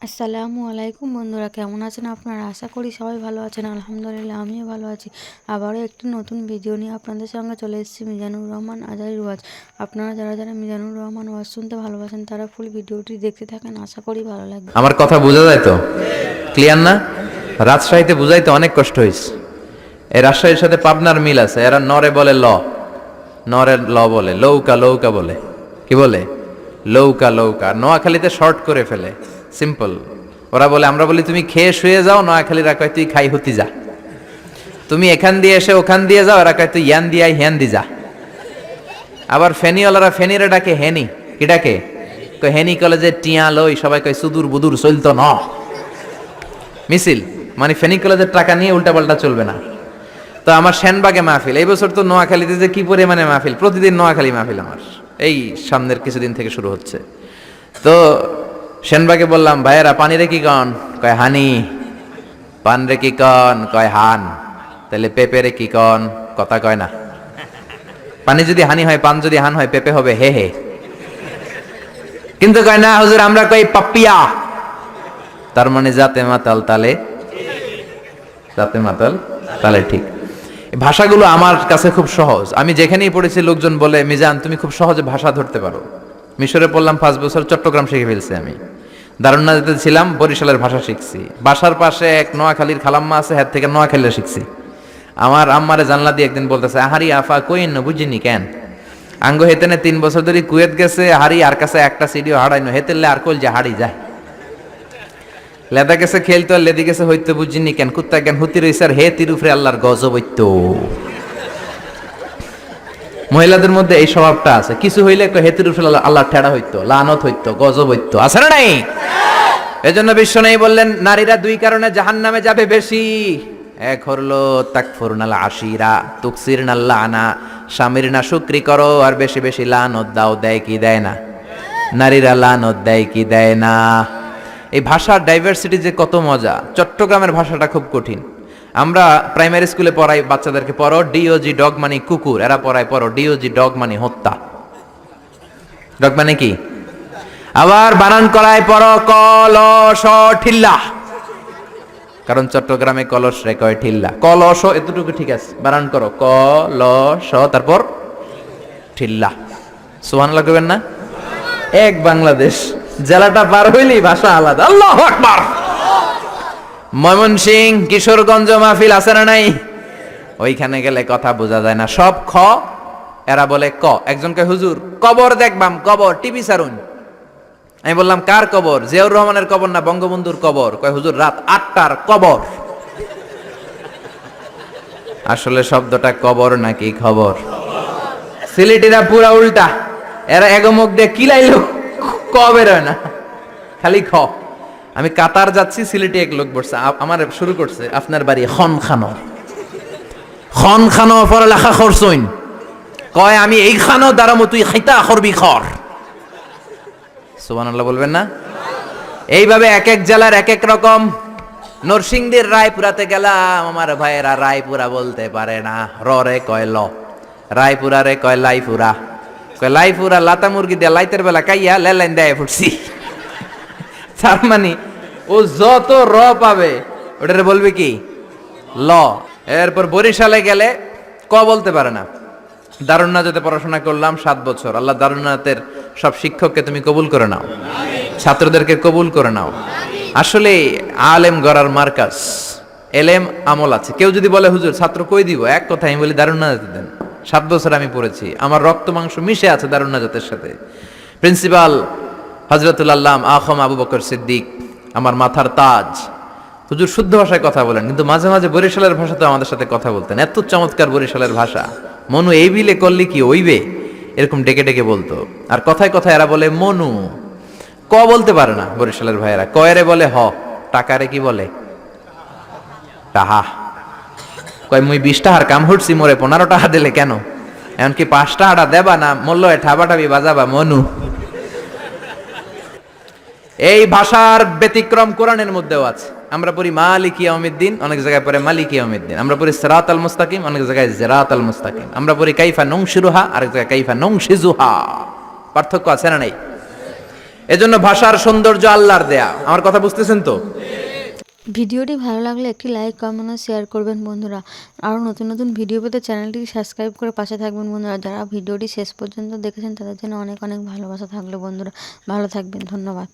আসসালামু আলাইকুম বন্ধুরা, কেমন আছেন আপনারা? আশা করি সবাই ভালো আছেন। আলহামদুলিল্লাহ আমিও ভালো আছি। আবারও একটি নতুন ভিডিও নিয়ে আপনাদের সঙ্গে চলে এসেছি মিজানুর রহমান আজারির ওয়াজ। আপনারা যারা যারা মিজানুর রহমান ওয়াজ শুনতে ভালোবাসেন তারা ফুল ভিডিওটি দেখতে থাকেন, আশা করি ভালো লাগবে। আমার কথা বোঝা যায় তো? ক্লিয়ার না? রাজশাহীতে বুঝাইতে অনেক কষ্ট হয়েছে। এই রাজশাহীর সাথে পাবনার মিল আছে। এরা নরে বলে ল, নরে ল বলে, লৌকা লৌকা বলে। কি বলে? লৌকা লৌকা। নোয়াখালীতে শর্ট করে ফেলে, সিম্পল। ওরা বলে, আমরা বলি তুমি খেয়ে শুয়ে যাও, নোয়াখালীরা কয় তুই খাই হতি যা। তুমি এখান দিয়ে এসে ওখান দিয়ে যাও, এরা কয় তুই ইয়ান দিয়ে হ্যান দি যা। আবার ফেনিওয়ালারা ফেনিরে ডাকে হেনি। কি ডাকে? কয় হেনি কলেজে টিয়া লই, সবাই কয় সুদূর বুদুর চলতো ন মিছিল। মানে ফেনী কলেজের টাকা নিয়ে উল্টাপাল্টা চলবে না। তো আমার সেনবাগে মাহফিল, এই বছর তো নোয়াখালীতে যে কি পরিমাণে মাহফিল, প্রতিদিন নোয়াখালী মাহফিল আমার এই সামনের কিছুদিন থেকে শুরু হচ্ছে। তো সেনবাগে বললাম, ভাইয়েরা পানি রে কি কন? কয় হানি। পান রে কি কন? কয় হান। তাহলে পেঁপে রে কি কন? কথা কয় না। পানি যদি হানি হয়, পান যদি হান হয়, পেঁপে হবে হে হে। কিন্তু কয় না হুজুর, আমরা কই পাপ্পিয়া। তার মানে জাতে মাতাল তালে, জাতে মাতাল তালে ঠিক। এই ভাষাগুলো আমার কাছে খুব সহজ। আমি যেখানেই পড়েছি লোকজন বলে, মিজান তুমি খুব সহজে ভাষা ধরতে পারো। মিশরে পড়লাম 5 বছর, চট্টগ্রাম শিখে ফেলছি আমি। দারুন্নাতে ছিলাম, বরিশালের ভাষা শিখছি। বাসার পাশে এক নোয়াখালীর খালাম্মা আছে, হ্যাঁ থেকে নোয়াখালীরা শিখছি। আমার আম্মারে জানলা দিয়ে একদিন বলতেছে, আহারি আফা কইন না বুঝিনি কেন আঙ্গ হেতেনে 3 বছর ধরে কুয়েত গেছে, হারি আর কাছে একটা সিডিও হারাইনো হেতেলে আর কল যে হারি যায়। লেদা গেছে খেলতো, আর লেদি গেছে হইতে বুঝিনি কেন কুত্তা জ্ঞান হুতি রইছে আর হে তিরুফরে আল্লাহর গজব হইতো। মহিলাদের মধ্যে এই স্বভাবটা আছে, কিছু হইলে হেতির উপরে আল্লাহ ঠেড়া হইতো, লানত হইতো, গজব হইতো, আছে না নাই? এজন্য বিশ্ব নেই বললেন, নারীরা 2 কারণে জাহান্নামে যাবে বেশি। এক হলো তাকফুরনাল আশিরা, তুকসিরনাল লানা, স্বামীর না শুকরি করো আর বেশি বেশি লানত দাও। দেয় কি দেয় না? নারীরা লানত দেয় কি দেয় না? এই ভাষার ডাইভার্সিটি যে কত মজা। চট্টগ্রামের ভাষাটা খুব কঠিন। আমরা প্রাইমারি স্কুলে পড়াই বাচ্চাদেরকে, পড়ো ডিওজি ডগ মানে কুকুর, এরা পড়ায় পড়ো ডিওজি ডগ মানে হত্যা। ডগ মানে কি? আবার বানান করায় পড়ো কলস ঠিল্লা, কারণ চট্টগ্রামে কলস রে কয় ঠিল্লা। কলস এতটুকু ঠিক আছে, বানান করো কলস তারপর ঠিল্লা। সুবহানাল্লাহ কইবেন না? এক বাংলাদেশ, জেলাটা পার হইলেই ভাষা আলাদা। আল্লাহু আকবার। ময়মনসিং কিশোরগঞ্জ মাহফিল আছে না নাই? ওইখানে গেলে কথা বোঝা যায় না, সব খ, এরা বলে ক। একজন কয় হুজুর কবর দেখবাম, কবর টিভি সারুন। আমি বললাম কার কবর? জিয়াউর রহমানের কবর না বঙ্গবন্ধুর কবর? কয় হুজুর রাত 8টার কবর। আসলে শব্দটা কবর নাকি খবর? সিলেটিরা পুরা উল্টা, এরা এগমুখ দিয়ে কিলাইলো ক বের হয় না, খালি খ। আমি কাতার যাচ্ছি, সিলেটে এক লোক বসছে, আমার শুরু করছে আপনার বাড়ি খন খানো, খন খানো পড়ালেখা করছইন। কয় আমি এই খানো দাঁড়ামো, তুই খাইতা করবি খর। সুবহানাল্লাহ বলবেন না? এইভাবে এক এক জেলার এক এক রকম। নরসিংদীর রায়পুরাতে গেলাম, আমার ভাইয়েরা রায়পুরা বলতে পারে না, র রে কয় ল, রায়পুরা রে কয় লাইপুরা। কয় লাইপুরা লাতা মুরগি দিয়ে লাইতের বেলা কাইয়া লেলাইন দেয় ফুটছি। তার মানে ও যত র পাবে ওটারে বলবে কি ল। এরপর বরিশালে গেলে ক বলতে পারে না। দারুন্নাতে পড়াশোনা করলাম 7 বছর। আল্লাহ দারুন্নাতের সব শিক্ষককে তুমি কবুল করে নাও, ছাত্রদেরকে কবুল করে নাও। আসলে আলেম গড়ার মার্কাজ, এলেম আমল আছে। কেউ যদি বলে হুজুর ছাত্র কই দিব, এক কথা আমি বলি দারুন্নাতে দেন। 7 বছর আমি পড়েছি, আমার রক্ত মাংস মিশে আছে দারুন্নাতের সাথে। প্রিন্সিপাল হযরতুল আল্লাম আখম আবু বকর সিদ্দিক আমার মাথার তাজ। হুজুর শুদ্ধ ভাষায় কথা বলেন, কিন্তু মাঝে মাঝে বরিশালের ভাষাতে আমাদের সাথে কথা বলতেন। এত চমৎকার বরিশালের ভাষা, মনু এই বিলে করলে কি ওইবে, এরকম ডেকে ডেকে বলতো। আর কথায় কথায় এরা বলে মনু, ক বলতে পারে না বরিশালের ভাইয়েরা। কয়রে বলে হ, টাকারে কি বলে টাহা। কয় মুই 20 টাকার কাম হচ্ছি, মোরে 15 টাকা দিলে কেন? এমনকি 5 টাকাটা দেবা না, মূল্য ঠাবাটাবি বাজাবা মনু। এই ভাষার ব্যতিক্রম কোরআনের মধ্যেও আছে। আমরা পড়ি মালিকি ইয়াউমিদ্দিন, অনেক জায়গায় পড়ে মালিকি ইয়াউমিদ্দিন। আমরা পড়ি সিরাতাল মুস্তাকিম, অনেক জায়গায় জিরাতাল মুস্তাকিম। আমরা পড়ি কাইফা নংশিরুহা, আরেক জায়গায় কাইফা নংশিজুহা। পার্থক্য আছে না নাই? এজন্য ভাষার সৌন্দর্য আল্লাহর দেয়া। আমার কথা বুঝতেছেন তো? ভিডিওটি ভালো লাগলে একটি লাইক কমেন্ট ও শেয়ার করবেন বন্ধুরা। আরও নতুন নতুন ভিডিও পেতে চ্যানেলটিকে সাবস্ক্রাইব করে পাশে থাকবেন বন্ধুরা। যারা ভিডিওটি শেষ পর্যন্ত দেখেছেন তাদের জন্য অনেক অনেক ভালোবাসা থাকলো বন্ধুরা। ভালো থাকবেন, ধন্যবাদ।